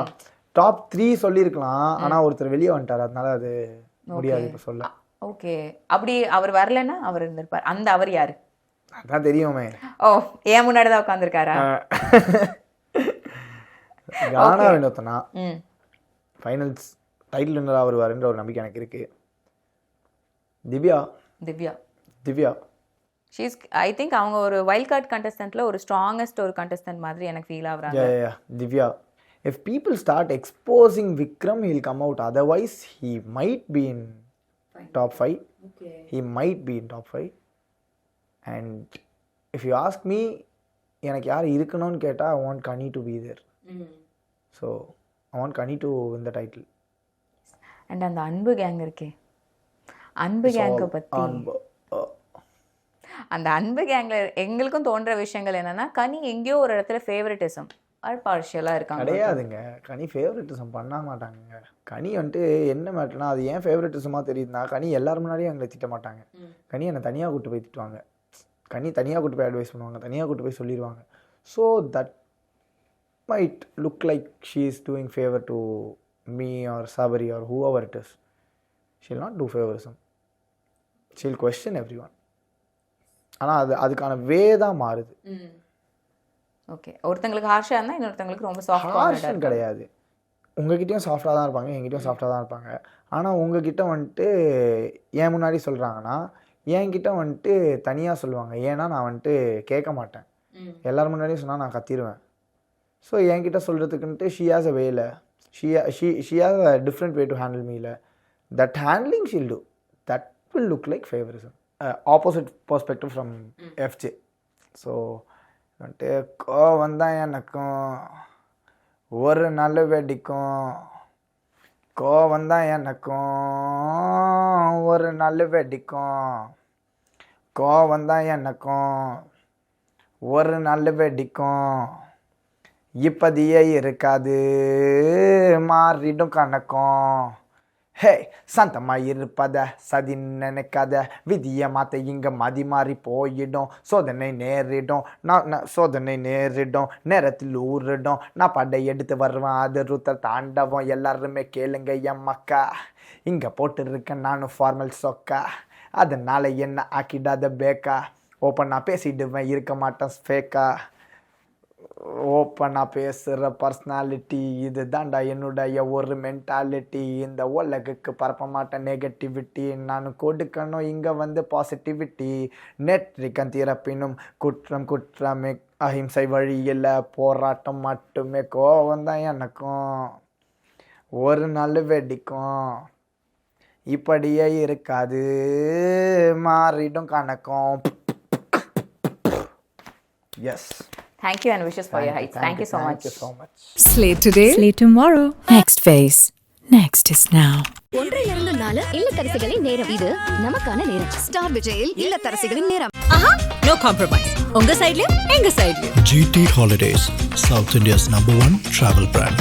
Speaker 6: டாப் 3 சொல்லிருக்கலாம். ஆனா ஒருத்தர் வெளியே வந்துட்டார், அதனால அது முடியாது இப்ப சொல்ல.
Speaker 7: ஓகே, அப்படி அவர் வரலன்னா அவர் இருந்திருப்பார். அந்த அவர் யாரு?
Speaker 6: அதான் தெரியுமே.
Speaker 7: ஓ, ஏன் முன்னாடி தான் உட்கார்ந்திருக்காரா?
Speaker 6: கானா வினோத்தனா ஃபைனல்ஸ் டைட்டில் வின்னர் வருவாருன்ற ஒரு நம்பிக்கை எனக்கு இருக்கு. திவ்யா
Speaker 7: ஷீஸ் ஐ திங்க் அவங்க ஒரு வைல்ட் கார்டு கண்டஸ்டன்ட்ல ஒரு ஸ்ட்ராங்கஸ்ட் ஒரு கண்டஸ்டன்ட் மாதிரி எனக்கு ஃபீல் ஆகுறாங்க.
Speaker 6: Divya, if people start exposing Vikram, he'll come out. Otherwise he might be in top 5. Okay, he might be in top 5. And if you ask me, எனக்கு யார் இருக்கணும்னு கேட்டா I want Kani to be there. So I want Kani to win the title.
Speaker 7: And அந்த அன்பு கேங் இருக்கே, அன்பு கேங்க பத்தி, அந்த அன்பு கேங்ல எங்களுக்கும் தோன்ற விஷயங்கள் என்னன்னா, கனி எங்கேயோ ஒரு இடத்துல ஃபேவரட்டிசம் ஆர் பார்ஷியலாக இருக்காங்க.
Speaker 6: கிடையாதுங்க, கனி ஃபேவரட்டிசம் பண்ண மாட்டாங்க. கனி வந்துட்டு என்ன மேட்டர்னா, அது ஏன் ஃபேவரட்டிசமாக தெரியுதுன்னா, கனி எல்லாரும் முன்னாடியும் எங்களை திட்ட மாட்டாங்க. கனி என்னை தனியாக கூட்டு போய் திட்டுவாங்க. கனி தனியாக கூட்டு போய் அட்வைஸ் பண்ணுவாங்க, தனியாக கூட்டு போய் சொல்லிடுவாங்க. So that might look like she is doing favour to me or Sabari or whoever it is. She'll not do favouritism. She'll question everyone. ஆனால் அதுக்கான வே தான் மாறுது.
Speaker 7: ஓகே, ஒருத்தங்களுக்கு ஹார்ஷாக இருந்தால் இன்னொருத்தங்களுக்கு ரொம்ப சாஃப்ட்.
Speaker 6: ஹார்ஷ்னு கிடையாது, உங்ககிட்டயும் சாஃப்டாக தான் இருப்பாங்க, என்கிட்டயும் சாஃப்டாக தான் இருப்பாங்க. ஆனால் உங்ககிட்ட வந்துட்டு ஏன் முன்னாடி சொல்கிறாங்கன்னா என்கிட்ட வந்துட்டு தனியாக சொல்லுவாங்க. ஏன்னா நான் வந்துட்டு கேட்க மாட்டேன், எல்லோரும் முன்னாடியும் சொன்னால் நான் கத்திடுவேன். ஸோ என்கிட்ட சொல்கிறதுக்குன்ட்டு ஷி ஹாஸ் அ வேல, she has a different way to handle மீல. That handling she'll do, that will look like favouritism, opposite perspective from FJ. So வந்துட்டு கோவம் தான் எனக்கும் ஒரு நல்ல வெடிக்கும், கோவம் தான் எனக்கும் ஒரு நல்ல வெடிக்கும், கோவம் தான் எனக்கும் ஒரு நல்ல வெடிக்கும், இப்பதியே இருக்காது மாறிடும் கணக்கும். ஹே சந்தமாக இருப்பத சதி நினைக்காத, விதியை மாற்ற இங்கே மதி மாறி போயிடும், சோதனை நேரிடும், சோதனை நேரிடும், நேரத்தில் ஊறிடும், நான் படை எடுத்து வருவேன் அது ருத்த தாண்டவம். எல்லாருமே கேளுங்க என் மக்கா, இங்கே போட்டுருக்கேன் நானும் ஃபார்மல் சொக்கா, அதனால் என்ன ஆக்கிடாத பேக்கா, ஓப்பனாக பேசிடுவேன் இருக்க மாட்டேன் ஃபேக்கா, ஓப்பனாக பேசுகிற பர்சனாலிட்டி இது தாண்டா என்னுடைய ஒரு மென்டாலிட்டி, இந்த உலகுக்கு பரப்ப மாட்டேன் நெகட்டிவிட்டி, நான் கொடுக்கணும் இங்கே வந்து பாசிட்டிவிட்டி, நெற்றிக்கன் திறப்பினும் குற்றம் குற்றமே அஹிம்சை வழியில் போராட்டம் மட்டுமே, கோவம் தான் எனக்கும் ஒரு நாள் வெடிக்கும், இப்படியே இருக்காது மாறிடும் கணக்கும். Yes,
Speaker 7: Thank you and wishes for your heights. Thank you so much.
Speaker 3: Slate today, slate tomorrow. Next phase. Next is now.
Speaker 4: 1 4 இல்லத்தரசிகளின் நேரம். இது நமக்கான நேரம். ஸ்டார் விஜயில் இல்லத்தரசிகளின் நேரம்.
Speaker 1: No compromise. உங்க சைடுலயும் எங்க சைடுலயும்.
Speaker 5: GT Holidays, South India's #1 travel brand.